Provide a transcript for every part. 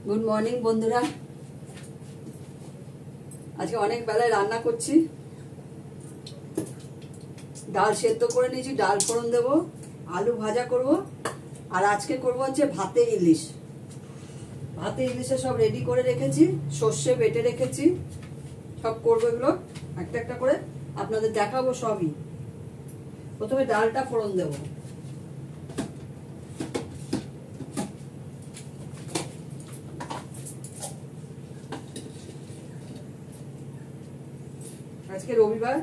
Good morning বন্ধুরা। আজকে অনেক বেলায় রান্না করছি। ডাল সেদ্ধ করে নিয়েছি, ডাল ফোড়ন দেবো, আলু ভাজা করব, আর আজকে করব হচ্ছে ভাতে ইলিশ। ভাতে ইলিশে সব রেডি করে রেখেছি, সর্ষে বেটে রেখেছি, সব করবো এগুলো একটা একটা করে আপনাদের দেখাবো সবই। প্রথমে ডালটা ফোড়ন দেবো। আজকে রবিবার,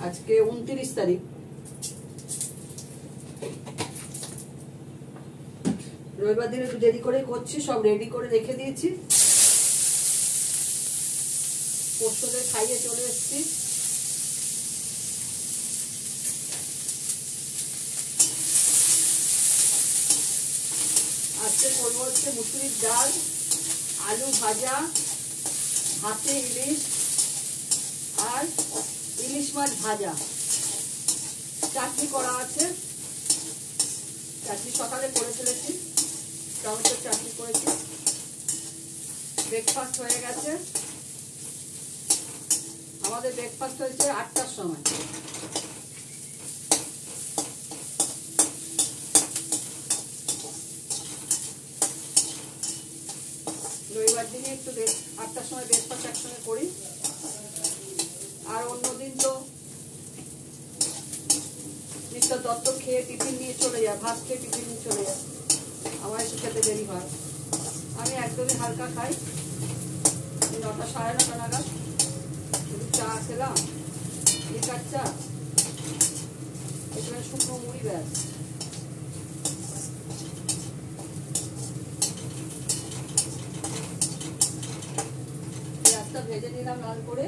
আজকে 29 তারিখ। রবিবার দিন একটু দেরি করে করছি, সব রেডি করে রেখে দিয়েছি। পোস্তদের খাইয়ে চলে এসেছি। আজকে করবো হচ্ছে মুসুরির ডাল, আলু ভাজা, ভাতে ইলিশ আর ইলিশ মাছ ভাজা। চাটনি করা আছে, চাটনি সকালে করে ফেলেছি, টমেটোর চাটনি করেছি। ব্রেকফাস্ট হয়ে গেছে, আমাদের ব্রেকফাস্ট হয়েছে 8টার সময়। রবিবার দিনে একটু 8টার সময় ব্রেকফাস্ট একসঙ্গে করি। আর অন্যদিন তো মিস্টার দত্ত খেয়ে টিফিন নিয়ে চলে যায়, ভাত খেয়ে টিফিন নিয়ে চলে যায়, আমার একটু খেতে দেরি হয়। আমি একদমই হালকা খাই, 9টা সাড়ে 9টা নাগাদ একটু চা খেলাম, লিকার চা, এখানে শুকনো মুড়ি, ব্যাস। পেঁয়াজটা ভেজে নিলাম লাল করে।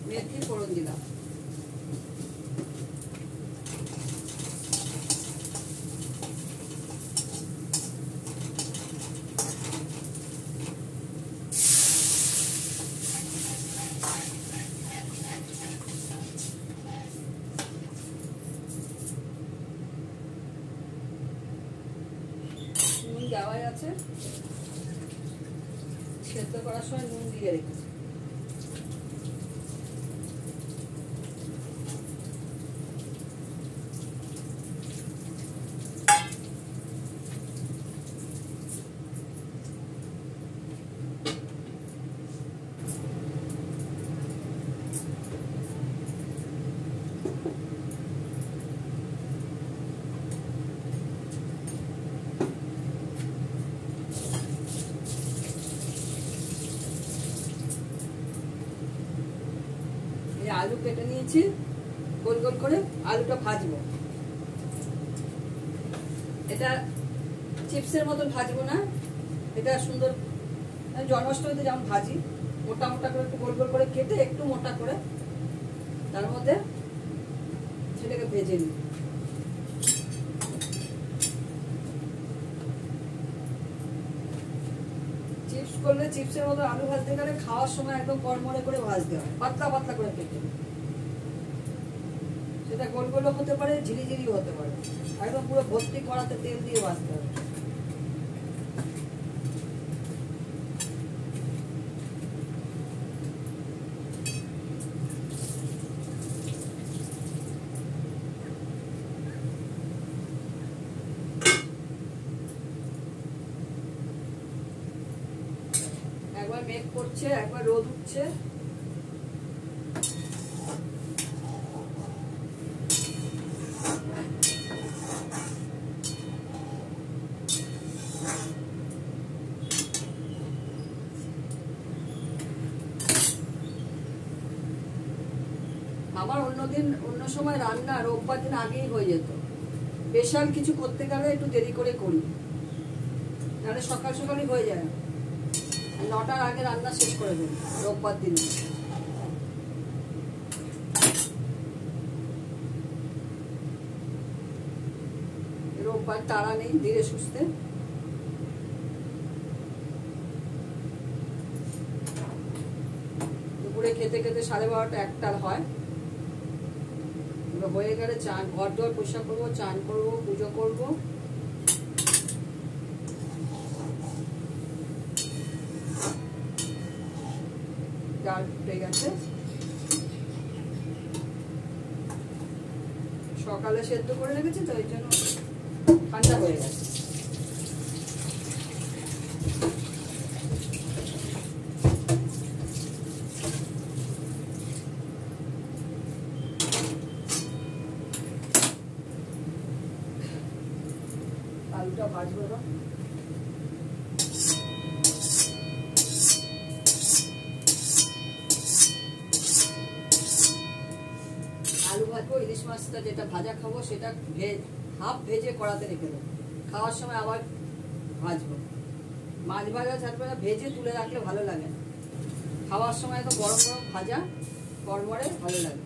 মেথি ফোড়ন দিলাম। নুন দেওয়াই আছে, সেদ্ধ করার সময় নুন দিয়ে রেখেছি। আলু কেটে নিয়েছি গোল গোল করে, আলুটা ভাজবো। এটা চিপসের মতন ভাজবো না, এটা সুন্দর জন্মাষ্টমীতে যেমন ভাজি, মোটা মোটা করে একটু গোল গোল করে কেটে একটু মোটা করে তার মধ্যে সেটাকে ভেজে নিই। চিপস করলে চিপসের মতো আলু ভাজতে গেলে খাওয়ার সময় একদম কড়মড়ে করে ভাজতে হয়, পাতলা পাতলা করে কেটে। সেটা গোল গোলও হতে পারে, ঝিরিঝিরিও হতে পারে, একদম পুরো ভর্তি কড়াতে তেল দিয়ে ভাজতে হবে। একবার মেঘ করছে, একবার রোদ উঠছে। আমার অন্যদিন অন্য সময় রান্না রোববার দিন আগেই হয়ে যেত। স্পেশাল কিছু করতে গেলে একটু দেরি করে করি, নাহলে সকাল সকালই হয়ে যায়। 9টার আগে রান্না শেষ করে দেব রোববার দিন। রোববার তাড়া নেই, ধীরে সুস্থে। দুপুরে খেতে খেতে 12:30 1টা হয়। এবার হয়ে গেলে চান, ঘর দর পরিষ্কার করবো, চান করবো, পুজো করবো। ডাল ফুটে গেছে, সকালে সেদ্ধ করে রেখেছি তো এই জন্য ঠান্ডা হয়ে গেছে। আলুটা ভাজবো না, আলু ভাজবো, ইলিশ মাছটা যেটা ভাজা খাবো সেটা হাফ ভেজে কড়াতে রেখে দেবো, খাওয়ার সময় আবার ভাজবো। মাছ ভাজা থাকবে না, ভেজে তুলে রাখলে ভালো লাগে না, খাওয়ার সময় তো গরম গরম ভাজা কড়মড়ে ভালো লাগে।